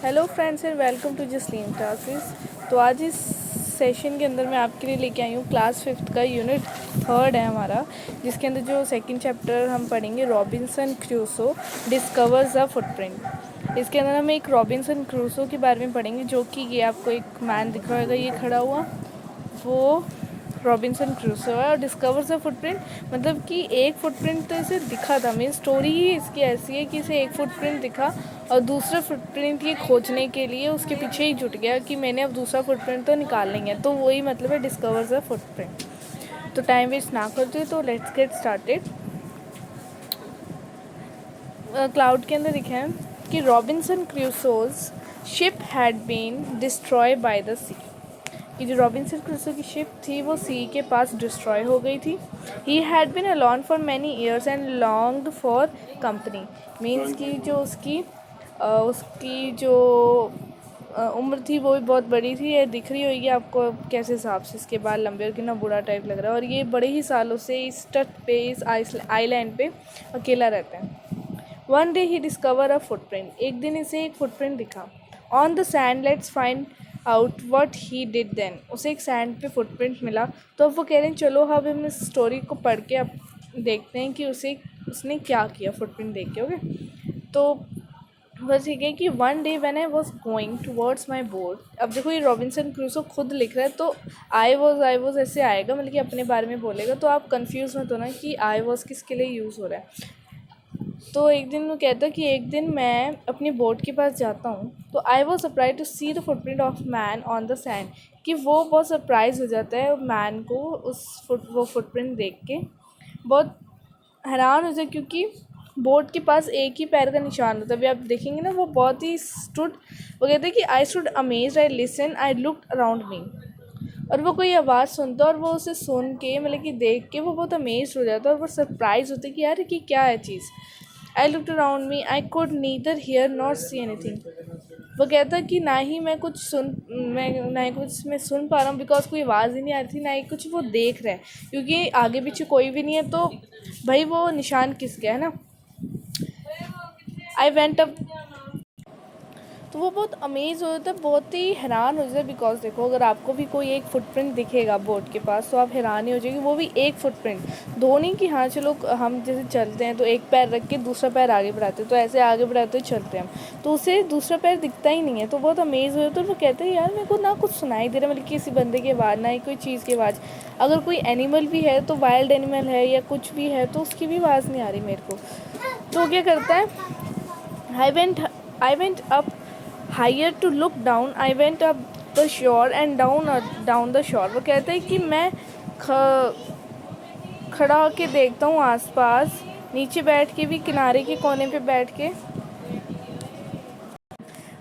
Hello friends and welcome to Jasleem classes. तो आज इस सेशन के अंदर मैं आपके लिए लेके आई हूँ क्लास 5th का यूनिट 3 है हमारा, जिसके अंदर जो सेकंड चैप्टर हम पढ़ेंगे रॉबिन्सन क्रूसो डिस्कवर्स अ फुटप्रिंट। इसके अंदर हम एक रॉबिन्सन क्रूसो के बारे में पढ़ेंगे, जो कि ये आपको एक मैन दिख रहा होगा ये खड़ा हुआ, वो रॉबिन्सन क्रूसो है। और डिस्कवर्स अ फुटप्रिंट मतलब कि एक फुटप्रिंट तो इसे दिखा था। मेरी स्टोरी ही इसकी ऐसी है कि इसे एक फुटप्रिंट दिखा और दूसरा फुटप्रिंट ये खोजने के लिए उसके पीछे ही जुट गया कि मैंने अब दूसरा फुटप्रिंट तो निकालना है। तो वही मतलब है डिस्कवर्स अ फुटप्रिंट। तो टाइम वेस्ट ना करते हुए तो लेट्स गेट स्टार्टेड। क्लाउड के अंदर लिखा है कि Robinson Crusoe's ship had been destroy by the sea, कि जो रॉबिन्सन क्रूसो की शिप थी वो सी के पास डिस्ट्रॉय हो गई थी। He had been alone for many years and longed for company. Means की जो उसकी जो उम्र थी वो भी बहुत बड़ी थी। ये दिख रही होगी आपको कैसे हिसाब से इसके बाल लंबे और कितना बुरा टाइप लग रहा है। और ये बड़े ही सालों से इस तट पे इस आइलैंड पे अकेला रहता है। One day he discover a footprint. एक दिन इसे एक फुटप्रिंट दिखा। On the sand let's find out what he did then. उसे एक सैंड पे फुटप्रिंट मिला। तो अब वो कह रहे हैं चलो अब हम इस स्टोरी को पढ़ के अब देखते हैं कि उसने क्या किया फुटप्रिंट देख के। ओके, तो बस ठीक है कि one day when I was going towards my board. अब देखो ये रॉबिन्सन क्रूसो खुद लिख रहा है, तो आई वॉज ऐसे आएगा, मतलब कि अपने बारे में बोलेगा, तो आप कंफ्यूज मत होना कि आई वॉज किसके लिए यूज़ हो रहा है। तो एक दिन वो कहता है कि एक दिन मैं अपनी बोट के पास जाता हूँ, तो I was surprise to see the footprint of man on the sand. कि वो बहुत सरप्राइज हो जाता है मैन को वो फुटप्रिंट देख के, बहुत हैरान हो जाए, क्योंकि बोट के पास एक ही पैर का निशान होता है। अभी आप देखेंगे ना, वो बहुत ही वो कहते हैं कि I stood amazed, I listen, I looked around मी। और वो कोई आवाज़ सुनता है और वो उसे सुन के मतलब कि देख के वो बहुत अमेज हो जाता है और वो सरप्राइज होता है कि यार कि क्या है चीज़। I looked around me, I could neither hear not see anything. वो कहता है कि ना ही कुछ मैं सुन पा रहा हूँ, बिकॉज कोई आवाज़ ही नहीं आ रही थी, ना ही कुछ वो देख रहा है, क्योंकि आगे पीछे कोई भी नहीं है। तो भाई वो निशान किस गया है ना। आई वेंट अप, तो वो बहुत अमेज हो जाता है, बहुत ही हैरान हो जाता है। बिकॉज देखो अगर आपको भी कोई एक फुटप्रिंट दिखेगा बोट के पास तो आप हैरान ही हो जाएगी। वो भी एक फुटप्रिंट, दो नहीं कि हाँ चलो हम जैसे चलते हैं तो एक पैर रख के दूसरा पैर आगे बढ़ाते हैं, तो ऐसे आगे बढ़ाते हुए चलते हैं हम, तो उसे दूसरा पैर दिखता ही नहीं है। तो बहुत अमेज हो जाता है। वो कहते हैं यार मेरे को ना कुछ सुनाई दे रहा, मतलब किसी बंदे की आवाज़, ना ही कोई चीज़ की आवाज़। अगर कोई एनिमल भी है तो वाइल्ड एनिमल है या कुछ भी है तो उसकी भी आवाज़ नहीं आ रही मेरे को। तो क्या करता है, I went up higher to look down, I went up the shore and down the shore. वो कहते हैं कि मैं खड़ा होके देखता हूँ आसपास, नीचे बैठ के भी, किनारे के कोने पे बैठ के।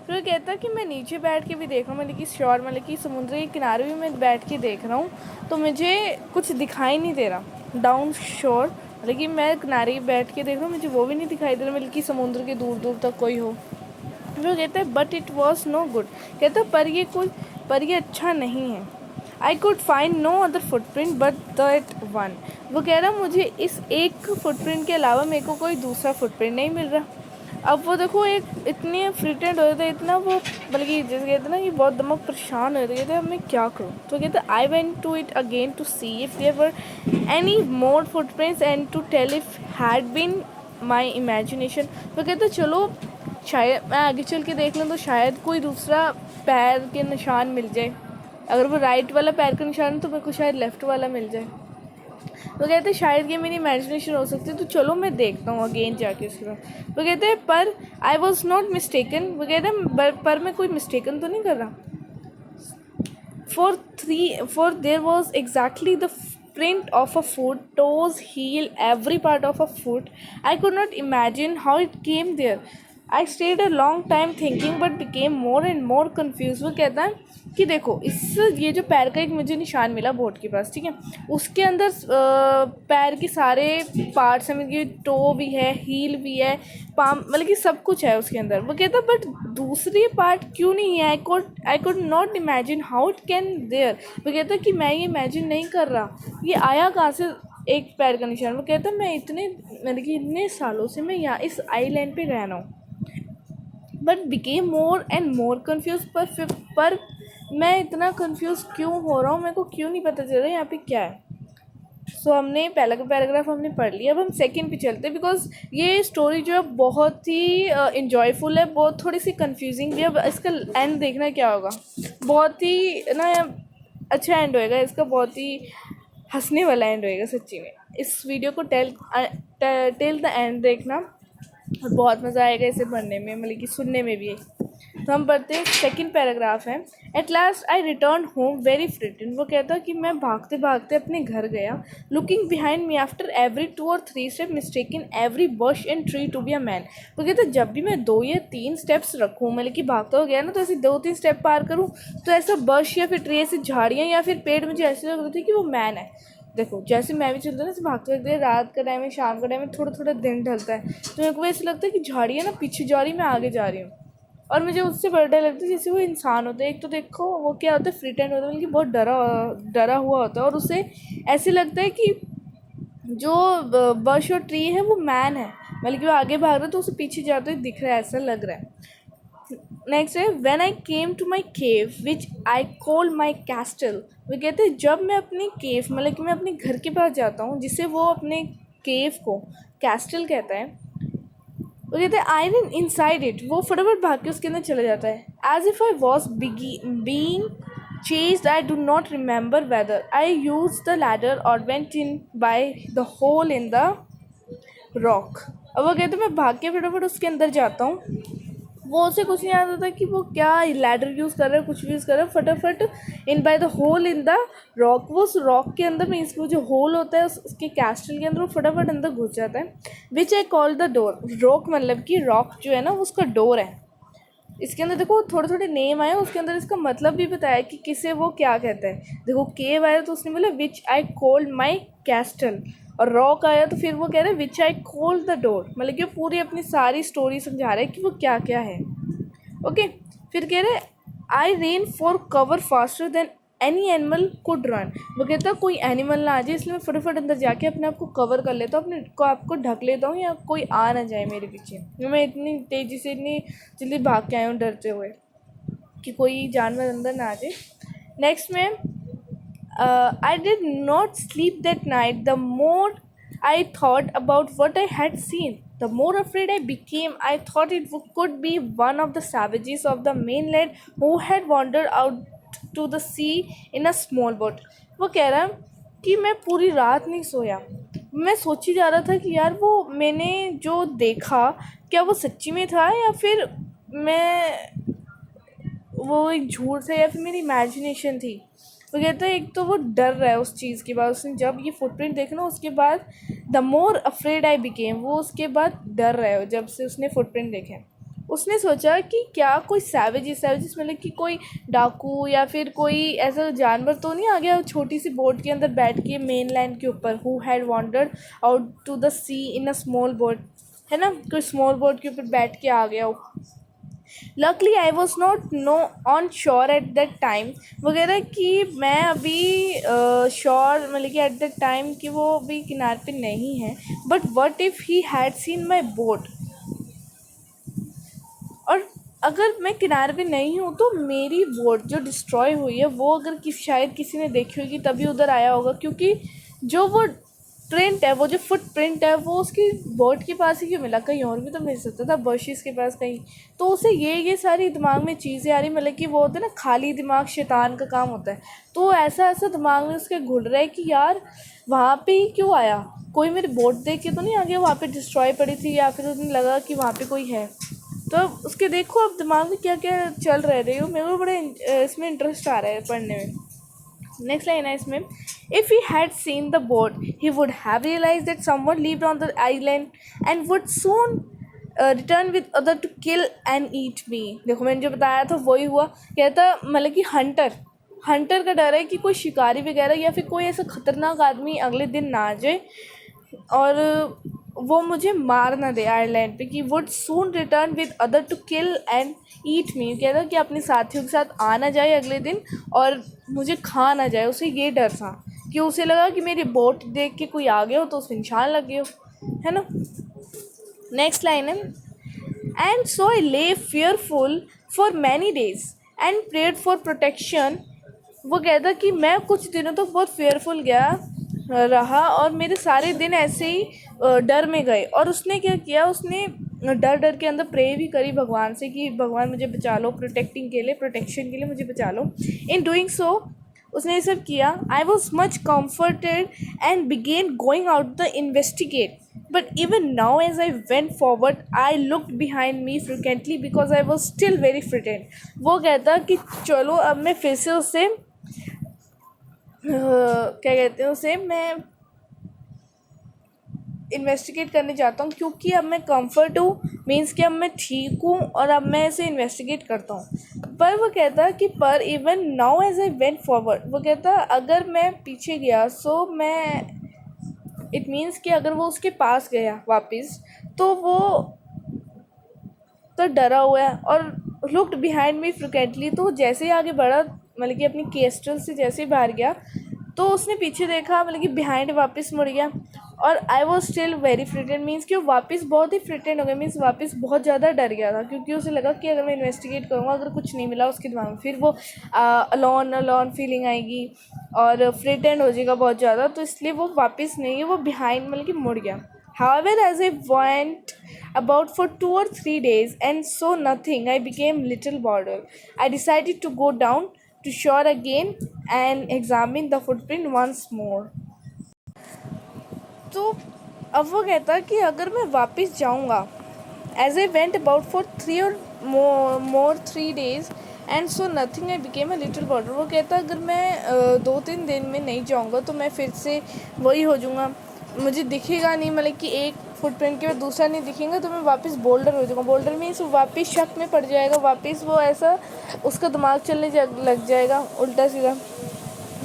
फिर वो कहता है कि मैं नीचे बैठ के भी देख रहा हूँ, मतलब कि शोर मतलब कि समुद्र के किनारे भी मैं बैठ के देख रहा हूँ, तो मुझे कुछ दिखाई नहीं दे रहा। डाउन शोर मतलब कि मैं किनारे बैठ के देख रहा हूँ, मुझे वो भी नहीं दिखाई दे रहा, मतलब कि समुद्र के दूर दूर तक कोई हो। वो कहता है but it was no good. कहता है पर ये अच्छा नहीं है। I could find no other footprint but that one. वो कह रहा मुझे इस एक फुटप्रिंट के अलावा मेरे को कोई दूसरा फुटप्रिंट नहीं मिल रहा। अब वो देखो एक इतने फ्रिटेंड हो जाते, इतना वो मतलब कि जैसे कहते हैं ना कि बहुत दिमाग परेशान हो जाते, कहते हैं अब मैं क्या करूँ। तो कहते हैं I went to it again to see if there were any more footprints and to tell if had been my imagination. वो कहते चलो शायद मैं आगे चल के देख लूँ तो शायद कोई दूसरा पैर के निशान मिल जाए। अगर वो राइट वाला पैर का निशान है तो मेरे को शायद लेफ़्ट वाला मिल जाए। वो कहते हैं शायद ये मेरी इमेजिनेशन हो सकती है, तो चलो मैं देखता हूँ अगेन जाके उसके बाद। वो कहते हैं पर आई वॉज नॉट मिस्टेकन। वो कहते हैं पर मैं कोई मिस्टेकन तो नहीं कर रहा। For there was exactly the print of a foot, toes, heel, every part of a foot. I could not imagine how it came there. I stayed a long time thinking but became more and more confused. वो कहता है कि देखो ये जो पैर का एक मुझे निशान मिला बोट के पास, ठीक है, उसके अंदर पैर के सारे पार्ट्स हैं, मतलब टो भी है, हील भी है, पाम, मतलब कि सब कुछ है उसके अंदर। वो कहता बट दूसरी पार्ट क्यों नहीं है। I could not imagine how it can there. वो कहता कि मैं ये इमेजिन नहीं कर रहा, ये आया कहाँ से एक पैर का निशान। वो कहता मैं इतने मतलब कि इतने सालों से मैं यहाँ इस आइलैंड पे रह रहा हूँ, but became more and more confuse. पर मैं इतना कन्फ्यूज़ क्यों हो रहा हूँ, मेरे को क्यों नहीं पता चल रहा यहाँ पे क्या है। सो हमने पहला का पैराग्राफ हमने पढ़ लिया। अब हम सेकंड पे चलते हैं, बिकॉज ये स्टोरी जो है बहुत ही इन्जॉयफुल है, बहुत थोड़ी सी कंफ्यूजिंग भी है। अब इसका एंड देखना क्या होगा, बहुत ही ना अच्छा एंड होएगा इसका, बहुत ही हंसने वाला एंड होएगा सच्ची में। इस वीडियो को टेल द एंड देखना और बहुत मज़ा आएगा इसे पढ़ने में, मतलब कि सुनने में भी। तो हम पढ़ते हैं, सेकंड पैराग्राफ है। At last I return home very frightened. वो कहता कि मैं भागते भागते अपने घर गया। Looking behind me after every 2 or 3 step mistaking every bush and tree to be a man. वो कहता जब भी मैं 2 या 3 स्टेप्स रखूँ, मतलब कि भागता हो गया ना, तो ऐसे 2-3 स्टेप पार करूँ तो ऐसा बश या फिर ट्री, ऐसी झाड़ियाँ या फिर पेड़ मुझे ऐसे लग रहे थे कि वो मैन है। देखो जैसे मैं भी चलता हूँ ना, भागते भागते रात का टाइम है, शाम का टाइम है, थोड़ा थोड़ा दिन ढलता है, तो मेरे को ऐसा लगता है कि झाड़ियाँ ना पीछे जा रही, मैं आगे जा रही हूँ। और मुझे उससे बड़ा डर लगता है जैसे वो इंसान होता है। एक तो देखो वो क्या होता है, फ्रिटेंड होता है, बल्कि बहुत डरा हुआ होता है, और उसे ऐसे लगता है कि जो बश और ट्री है वो मैन है, मतलब कि वो आगे भाग रहा है तो उसे पीछे जाते हुए दिख रहा है, ऐसा लग रहा है। नेक्स्ट है, when I came to my cave which I call my castle. वो कहते हैं जब मैं अपनी केव, मतलब कि मैं अपने घर के पास जाता हूँ, जिसे वो अपने केव को कैस्टल कहता है, वो कहते हैं आई मीन इनसाइड इट। वो फटाफट भाग के उसके अंदर चला जाता है। As if I was being chased, I do not remember whether I used the ladder or went in by the hole in the rock। अब वो कहते मैं भाग के फटाफट उसके अंदर जाता हूँ, वो उसे कुछ नहीं आता था कि वो क्या लैडर यूज़ कर रहा है, कुछ भी यूज़ कर रहा है, फटाफट in by the hole in the rock. वो उस रॉक के अंदर मीन्स वो जो होल होता है उसके कैस्टल के अंदर, वो फटाफट अंदर घुस जाता है। Which I call the door. Rock मतलब कि रॉक जो है ना वो उसका डोर है। इसके अंदर देखो थोड़े थोड़े नेम आए, उसके अंदर इसका मतलब भी बताया कि किसे वो क्या कहता है। देखो केव आया तो उसने बोला विच आई कॉल्ड माई कैस्टल, और रॉक आया तो फिर वो कह रहा है which I called the door, मतलब कि पूरी अपनी सारी स्टोरी समझा रहा है कि वो क्या क्या है। ओके, फिर कह रहे I ran for cover faster than any animal could run. वो कहता कोई एनिमल ना आ जाए, इसलिए मैं फटाफट अंदर जाके अपने आप को कवर कर लेता हूँ, अपने को आपको ढक लेता हूँ, या कोई आ ना जाए मेरे पीछे। मैं इतनी तेज़ी से इतनी जल्दी भाग के आया हूँ डरते हुए कि कोई जानवर अंदर ना आ जाए। नेक्स्ट में I did not sleep that night. The more I thought about what I had seen, the more afraid I became. I thought it could be one of the savages of the mainland who had wandered out to the sea in a small boat। वो कह रहा कि मैं पूरी रात नहीं सोया, मैं सोची जा रहा था कि यार वो मैंने जो देखा क्या वो सच्ची में था, या फिर मैं वो एक झूठ था, या फिर मेरी इमेजिनेशन थी। वो कहता है एक तो वो डर रहा है उस चीज़ के बाद, उसने जब ये फुटप्रिंट देखना उसके बाद the more afraid I became, वो उसके बाद डर रहा है जब से उसने फुटप्रिंट देखे। उसने सोचा कि क्या कोई सैवेजेस मतलब कि कोई डाकू या फिर कोई ऐसा जानवर तो नहीं आ गया छोटी सी बोट के अंदर बैठ के मेन लैंड के ऊपर, who had wandered out to the sea in a small boat, है ना, कोई स्मॉल बोट के ऊपर बैठ के आ गया। Luckily I was not know on sure at that time. वगैरह कि मैं अभी श्योर मतलब कि एट दैट टाइम कि वो अभी किनारे पे नहीं है। But what if he had seen my boat, और अगर मैं किनारे पे नहीं हूँ तो मेरी बोट जो डिस्ट्रॉय हुई है वो अगर शायद किसी ने देखी होगी तभी उधर आया होगा, क्योंकि जो वो प्रिंट है, वो जो फुट प्रिंट है वो उसकी बोट के पास ही क्यों मिला, कहीं और भी तो मिल सकता था, बर्शिस के पास कहीं। तो उसे ये सारी दिमाग में चीज़ें आ रही, मतलब कि वो होता है ना खाली दिमाग शैतान का काम होता है। तो ऐसा ऐसा दिमाग में उसके घुल रहा है कि यार वहाँ पे ही क्यों आया, कोई मेरी बोट देख के तो नहीं आ गया, वहाँ पे डिस्ट्रॉय पड़ी थी, या फिर उन्हें लगा कि वहाँ पे कोई है। तो उसके देखो अब दिमाग में क्या क्या चल रहे हो, मेरे को बड़े इसमें इंटरेस्ट आ रहा है पढ़ने में। नेक्स्ट लाइन है इसमें, if he had seen the boat he would have realise that someone lived on the island and would soon return with other to kill and eat me. देखो मैंने जो बताया था वही हुआ। कहता मतलब कि हंटर का डर है कि कोई शिकारी वगैरह या फिर कोई ऐसा खतरनाक आदमी अगले दिन ना आ जाए और वो मुझे मार ना दे आयरलैंड पे, कि would soon return with other to kill and eat me. कहता कि अपने साथियों के साथ आ ना जाए अगले दिन और मुझे खा ना जाए। उसे ये डर था कि उसे लगा कि मेरी बोट देख के कोई आ गया हो तो उस पर निशान लग गए हो, है ना। नेक्स्ट लाइन है, एंड सो आई ले fearful for many days and prayed for protection. वो कहता कि मैं कुछ दिनों तक बहुत फेयरफुल रहा और मेरे सारे दिन ऐसे ही डर में गए. और उसने क्या किया, उसने डर डर के अंदर प्रे भी करी भगवान से कि भगवान मुझे बचा लो, प्रोटेक्शन के लिए मुझे बचा लो. इन डूइंग सो उसने ये सब किया. I was much comforted and began going out the investigate. But even now as I went forward I looked behind me frequently because I was still very frightened. वो कहता कि चलो अब मैं फिर से उससे क्या कहते हैं उसे, मैं इन्वेस्टिगेट करने जाता हूँ क्योंकि अब मैं कंफर्ट हूँ, मीन्स कि अब मैं ठीक हूँ और अब मैं इसे इन्वेस्टिगेट करता हूँ. पर वो कहता कि पर even now as I went forward, वो कहता अगर मैं पीछे गया सो मैं, इट मीन्स कि अगर वो उसके पास गया वापस तो वो तो डरा हुआ है. और लुक्ड बिहाइंड मी फ्रिक्वेंटली, तो जैसे ही आगे बढ़ा, मतलब कि अपनी केस्टल से जैसे ही बाहर गया तो उसने पीछे देखा, मतलब कि बिहाइंड वापस मुड़ गया. और I was still very frightened, means कि वो वापस बहुत ही फ्रिटेंड हो गया, मीन्स वापस बहुत ज़्यादा डर गया था क्योंकि उसे लगा कि अगर मैं इन्वेस्टिगेट करूँगा, अगर कुछ नहीं मिला उसके दिमाग में, फिर वो अलोन फीलिंग आएगी और फ्रिटेंड हो जाएगा बहुत ज़्यादा. तो इसलिए वो वापस नहीं है, वो बिहाइंड मतलब कि मुड़ गया. However, as I went about for 2 or 3 days and saw nothing, I became little bothered. I decided to go down to shore again and examine the footprint once more. तो अब वो कहता कि अगर मैं वापस जाऊंगा, as I went about for 3 or more 3 days and so nothing, I became a little bothered. वो कहता अगर मैं 2-3 दिन में नहीं जाऊंगा तो मैं फिर से वही हो जाऊंगा, मुझे दिखेगा नहीं, मतलब कि एक फुटप्रिंट के बाद दूसरा नहीं दिखेगा तो मैं वापस बोल्डर हो जाऊँगा. बोल्डर में वो वापस शक में पड़ जाएगा, वापस वो ऐसा उसका दिमाग चलने लग जाएगा उल्टा सीधा.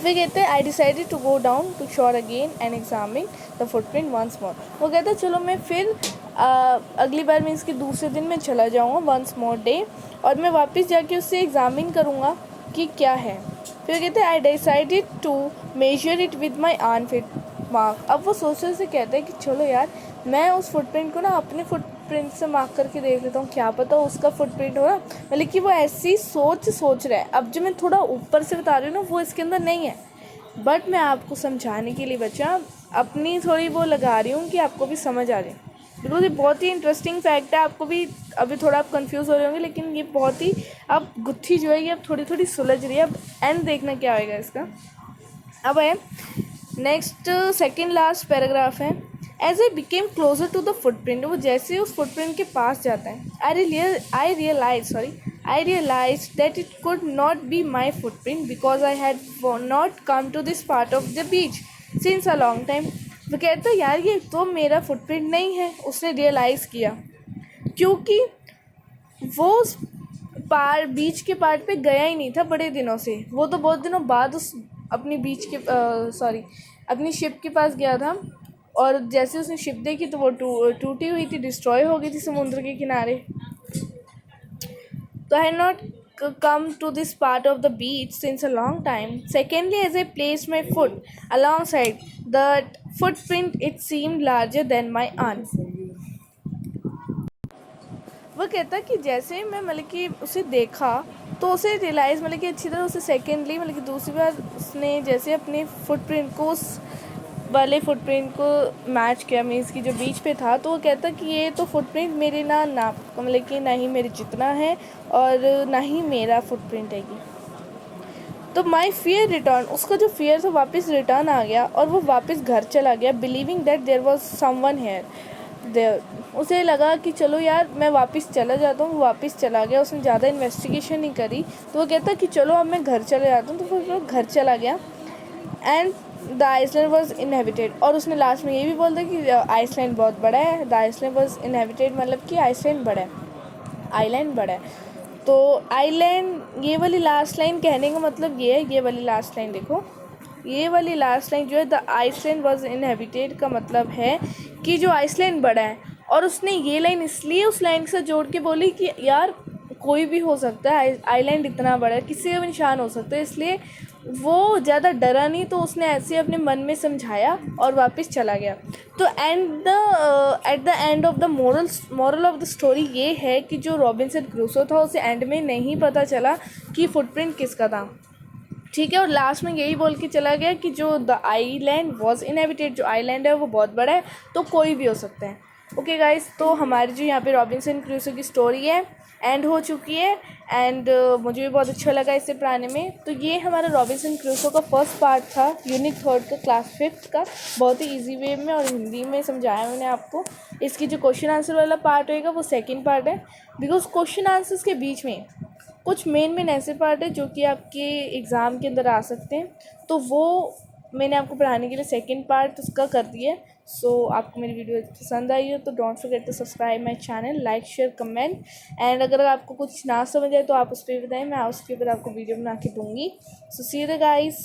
फिर कहते हैं I decided to go down to shore again and examine the footprint once more. वो कहता है चलो मैं फिर अगली बार मीन्स कि दूसरे दिन मैं चला जाऊँगा वंस मोर डे, और मैं वापस जाके उससे एग्जामिन करूँगा कि क्या है. फिर कहते हैं I decided to measure it with my armpit mark. अब वो सोचने से कहते हैं कि चलो यार मैं उस फुटप्रिंट को ना अपने फुटप्रिंट से मार्क करके देख लेता हूँ, क्या पता उसका फुटप्रिंट हो ना, मतलब कि वो ऐसी सोच रहा है. अब जो मैं थोड़ा ऊपर से बता रही हूँ ना वो इसके अंदर नहीं है, बट मैं आपको समझाने के लिए बच्चा अपनी थोड़ी वो लगा रही हूँ कि आपको भी समझ आ जाए. बिकॉज ये बहुत ही इंटरेस्टिंग फैक्ट है. आपको भी अभी थोड़ा आप कंफ्यूज हो रहे होंगे, लेकिन ये बहुत ही अब गुत्थी जो है ये अब थोड़ी थोड़ी सुलझ रही है. अब एंड देखना क्या होएगा इसका. अब है नेक्स्ट सेकेंड लास्ट पैराग्राफ है. As I became closer to the footprint, वो जैसे ही उस फुटप्रिंट के पास जाता है, I realise that it could not be my footprint because I had not come to this part of the beach since a long time. वो कहता है यार ये तो मेरा फुटप्रिंट नहीं है. उसने रियलाइज़ किया क्योंकि वो उस बीच के पार्ट पे गया ही नहीं था बड़े दिनों से. वो तो बहुत दिनों बाद उस अपनी बीच के अपनी शिप के पास गया था, और जैसे उसने शिप देखी तो वो टूटी हुई थी, डिस्ट्रॉय हो गई थी समुद्र के किनारे. तो आई had not come to this part of the beach since a long time. Secondly, as I placed my foot alongside that footprint, it seemed larger than my arm. वो कहता कि जैसे मैं मतलब कि उसे देखा तो उसे रियलाइज़ मतलब कि अच्छी तरह उसे सेकेंडली मतलब कि दूसरी बार उसने जैसे अपने फुटप्रिंट को उस वाले फुटप्रिंट को मैच किया, मीन्स की जो बीच पे था, तो वो कहता कि ये तो फुटप्रिंट मेरे ना मतलब कि ना ही मेरे जितना है और ना ही मेरा फुटप्रिंट है ये. तो माई फियर रिटर्न, उसका जो फियर था वापस रिटर्न आ गया और वो वापस घर चला गया, believing that there was someone here there. उसे लगा कि चलो यार मैं वापस चला जाता हूँ. वापस चला गया, उसने ज़्यादा इन्वेस्टिगेशन नहीं करी. तो वो कहता कि चलो अब मैं घर चले जाता हूँ. तो फिर वो घर चला गया and the island was inhabited. और उसने लास्ट में ये भी बोल दिया कि आइसलैंड बहुत बड़ा है. द आइसलैंड वॉज इनहेबिटेड मतलब कि आइसलैंड बड़ा है, आइलैंड बड़ा है. तो आइलैंड, ये वाली लास्ट लाइन कहने का मतलब ये है, ये वाली लास्ट लाइन देखो, ये वाली लास्ट लाइन जो है द आइसलैंड वॉज इनहेबिटेड का मतलब है कि जो आइसलैंड बड़ा है. और उसने ये लाइन इसलिए उस लाइन के साथ जोड़ के बोली कि यार कोई भी हो सकता है, आइलैंड इतना बड़ा है, किसी का भी निशान हो सकता है, इसलिए वो ज़्यादा डरा नहीं, तो उसने ऐसे अपने मन में समझाया और वापस चला गया। तो at the end of the moral of the story ये है कि जो रॉबिन्सन क्रूसो था उसे एंड में नहीं पता चला कि फुटप्रिंट किसका था, ठीक है। और लास्ट में यही बोल के चला गया कि जो द आइलैंड वॉज इनहेबिटेड, जो आइलैंड है वो बहुत बड़ा है, तो कोई भी हो सकता है। ओके गाइस, तो हमारी जो यहाँ पे रॉबिन्सन क्रूसो की स्टोरी है एंड हो चुकी है। एंड मुझे भी बहुत अच्छा लगा इसे पढ़ाने में। तो ये हमारा रॉबिन्सन क्रूसो का फर्स्ट पार्ट था, यूनिट 3 का, क्लास 5 का, बहुत ही ईजी वे में और हिंदी में समझाया मैंने आपको। इसकी जो क्वेश्चन आंसर वाला पार्ट होएगा वो सेकेंड पार्ट है, बिकॉज क्वेश्चन आंसर्स के बीच में कुछ मेन ऐसे पार्ट है जो कि आपके एग्ज़ाम के अंदर आ सकते हैं, तो वो मैंने आपको पढ़ाने के लिए सेकंड पार्ट उसका कर दिया है। सो आपको मेरी वीडियो पसंद आई हो तो don't forget to subscribe my channel, like share comment. And अगर आपको कुछ ना समझ आए तो आप उस पर बताएं, मैं उसके ऊपर आपको वीडियो बना के दूँगी। सो सी यू गाइस।